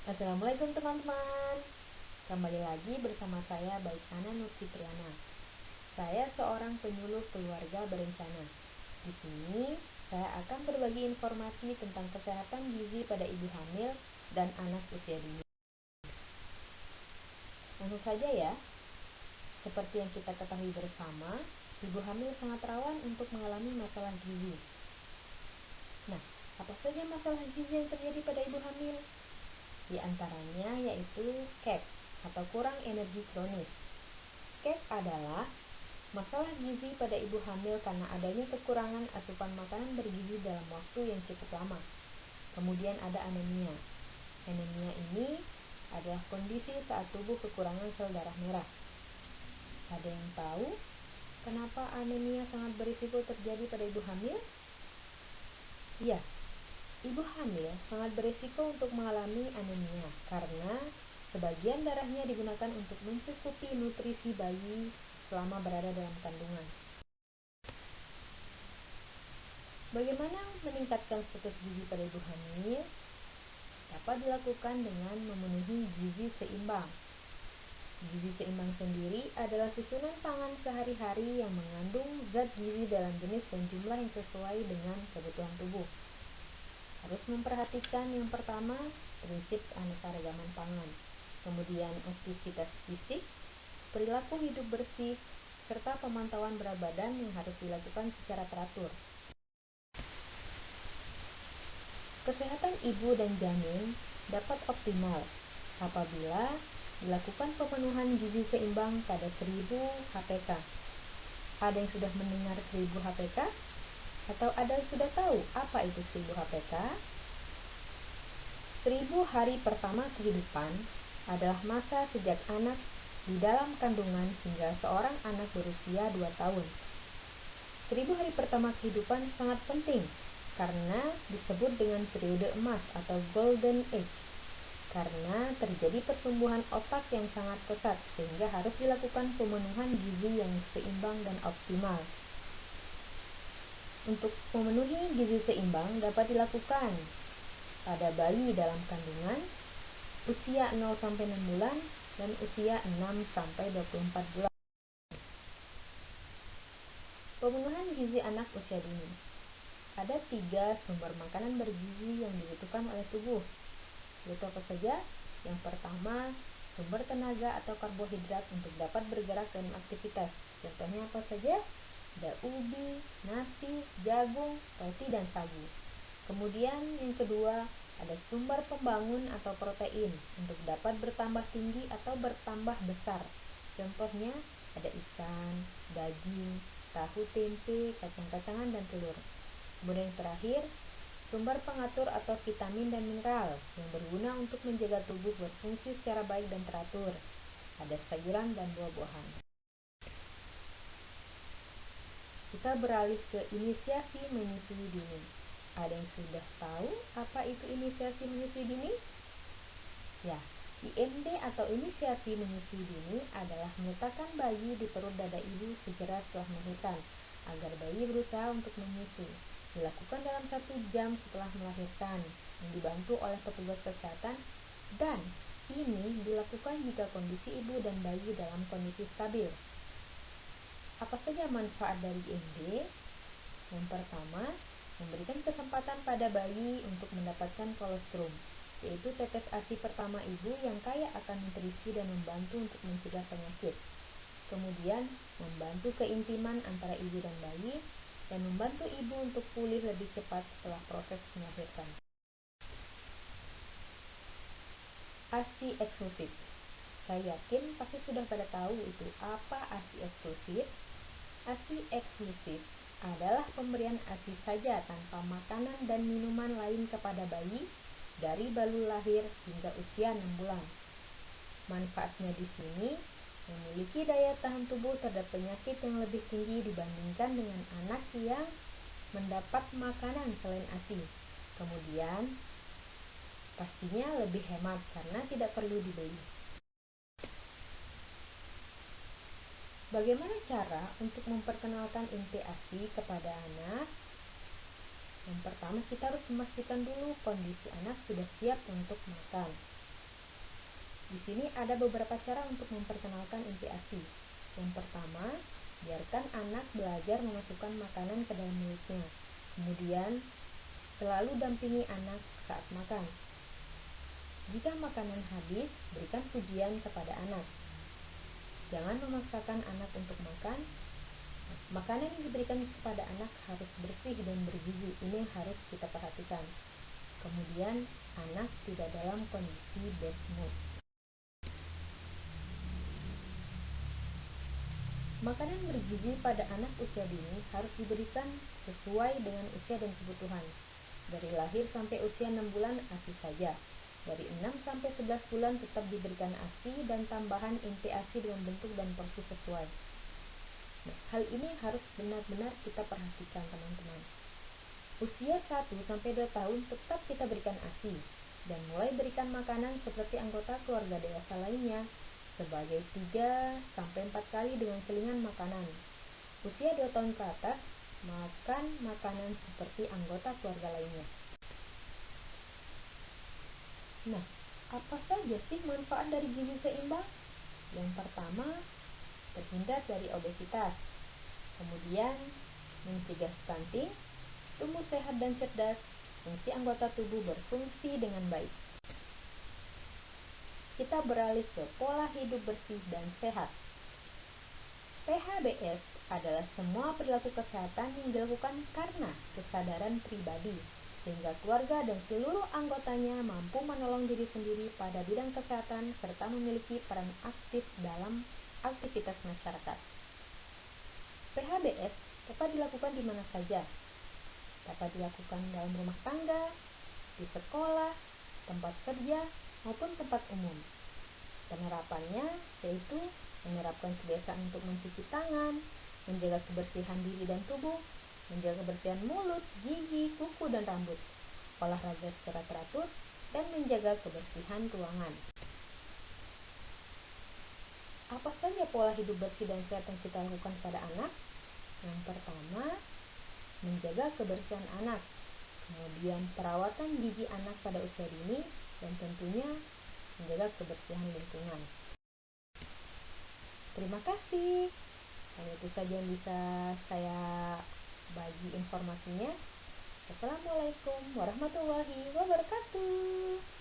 Assalamualaikum teman-teman. Kembali lagi bersama saya Baik Ana Nurfitriana. Saya seorang penyuluh keluarga berencana. Di sini saya akan berbagi informasi tentang kesehatan gizi pada ibu hamil dan anak usia dini. Langsung saja ya. Seperti yang kita ketahui bersama, ibu hamil sangat rawan untuk mengalami masalah gizi. Nah, apa saja masalah gizi yang terjadi pada ibu hamil? Di antaranya yaitu SCAC atau kurang energi kronis. SCAC adalah masalah gizi pada ibu hamil karena adanya kekurangan asupan makanan bergizi dalam waktu yang cukup lama. Kemudian ada anemia. Anemia ini adalah kondisi saat tubuh kekurangan sel darah merah. Ada yang tahu kenapa anemia sangat berisiko terjadi pada ibu hamil? Ya, ibu hamil sangat berisiko untuk mengalami anemia karena sebagian darahnya digunakan untuk mencukupi nutrisi bayi selama berada dalam kandungan. Bagaimana meningkatkan status gizi pada ibu hamil? Dapat dilakukan dengan memenuhi gizi seimbang. Gizi seimbang sendiri adalah susunan pangan sehari-hari yang mengandung zat gizi dalam jenis dan jumlah yang sesuai dengan kebutuhan tubuh. Harus memperhatikan yang pertama, prinsip keanekaragaman pangan, kemudian aktivitas fisik, perilaku hidup bersih, serta pemantauan berat badan yang harus dilakukan secara teratur. Kesehatan ibu dan janin dapat optimal apabila dilakukan pemenuhan gizi seimbang pada 1000 HPK. Ada yang sudah mendengar 1000 HPK? Atau ada yang sudah tahu apa itu 1000 HPK? 1000 hari pertama kehidupan adalah masa sejak anak di dalam kandungan hingga seorang anak berusia 2 tahun. 1000 hari pertama kehidupan sangat penting karena disebut dengan periode emas atau golden age, karena terjadi pertumbuhan otak yang sangat pesat sehingga harus dilakukan pemenuhan gizi yang seimbang dan optimal. Untuk memenuhi gizi seimbang dapat dilakukan pada bayi dalam kandungan, usia 0-6 bulan, dan usia 6-24 bulan. Pemenuhan gizi anak usia dini. Ada 3 sumber makanan bergizi yang dibutuhkan oleh tubuh. Yaitu apa saja? Yang pertama, sumber tenaga atau karbohidrat untuk dapat bergerak dan aktivitas. Contohnya apa saja? Ada ubi, nasi, jagung, roti, dan sagu. Kemudian yang kedua, ada sumber pembangun atau protein untuk dapat bertambah tinggi atau bertambah besar. Contohnya ada ikan, daging, tahu tempe, kacang-kacangan, dan telur. Kemudian yang terakhir, sumber pengatur atau vitamin dan mineral yang berguna untuk menjaga tubuh berfungsi secara baik dan teratur. Ada sayuran dan buah-buahan. Kita beralih ke inisiasi menyusui dini. Ada yang sudah tahu apa itu inisiasi menyusui dini? Ya, IMD atau inisiasi menyusui dini adalah meletakkan bayi di perut dada ibu segera setelah melahirkan, agar bayi berusaha untuk menyusui. Dilakukan dalam 1 jam setelah melahirkan, yang dibantu oleh petugas kesehatan, dan ini dilakukan jika kondisi ibu dan bayi dalam kondisi stabil. Apa saja manfaat dari IMD? Yang pertama, memberikan kesempatan pada bayi untuk mendapatkan kolostrum, yaitu tetes ASI pertama ibu yang kaya akan nutrisi dan membantu untuk mencegah penyakit. Kemudian, membantu keintiman antara ibu dan bayi, dan membantu ibu untuk pulih lebih cepat setelah proses melahirkan. ASI eksklusif. Saya yakin pasti sudah pada tahu itu apa ASI eksklusif. ASI eksklusif adalah pemberian ASI saja tanpa makanan dan minuman lain kepada bayi dari baru lahir hingga usia 6 bulan. Manfaatnya di sini memiliki daya tahan tubuh terhadap penyakit yang lebih tinggi dibandingkan dengan anak yang mendapat makanan selain ASI. Kemudian, pastinya lebih hemat karena tidak perlu dibeli. Bagaimana cara untuk memperkenalkan IMD ASI kepada anak? Yang pertama, kita harus memastikan dulu kondisi anak sudah siap untuk makan. Di sini ada beberapa cara untuk memperkenalkan inti ASI. Yang pertama, biarkan anak belajar memasukkan makanan ke dalam mulutnya. Kemudian, selalu dampingi anak saat makan. Jika makanan habis, berikan pujian kepada anak. Jangan memaksakan anak untuk makan. Makanan yang diberikan kepada anak harus bersih dan bergizi. Ini yang harus kita perhatikan. Kemudian, anak tidak dalam kondisi bad mood. Makanan bergizi pada anak usia dini harus diberikan sesuai dengan usia dan kebutuhan. Dari lahir sampai usia 6 bulan ASI saja. Dari 6 sampai 11 bulan tetap diberikan ASI dan tambahan inti ASI dengan bentuk dan porsi sesuai. Nah, hal ini harus benar-benar kita perhatikan teman-teman. Usia 1 sampai 2 tahun tetap kita berikan ASI dan mulai berikan makanan seperti anggota keluarga dewasa lainnya sebagai 3 sampai 4 kali dengan selingan makanan. Usia 2 tahun ke atas makan makanan seperti anggota keluarga lainnya. Nah, apa saja sih manfaat dari gizi seimbang? Yang pertama, terhindar dari obesitas. Kemudian, mencegah stunting, tumbuh sehat dan cerdas, fungsi anggota tubuh berfungsi dengan baik. Kita beralih ke pola hidup bersih dan sehat. PHBS adalah semua perilaku kesehatan yang dilakukan karena kesadaran pribadi, sehingga keluarga dan seluruh anggotanya mampu menolong diri sendiri pada bidang kesehatan serta memiliki peran aktif dalam aktivitas masyarakat. PHBS dapat dilakukan di mana saja. Dapat dilakukan dalam rumah tangga, di sekolah, tempat kerja, maupun tempat umum. Penerapannya yaitu menerapkan kebiasaan untuk mencuci tangan, menjaga kebersihan diri dan tubuh, menjaga kebersihan mulut, gigi, kuku, dan rambut, olahraga secara teratur, dan menjaga kebersihan ruangan. Apa saja pola hidup bersih dan sehat yang kita lakukan pada anak? Yang pertama, menjaga kebersihan anak, kemudian perawatan gigi anak pada usia dini, dan tentunya menjaga kebersihan lingkungan. Terima kasih. Hanya itu saja yang bisa saya bagi informasinya. Assalamualaikum warahmatullahi wabarakatuh.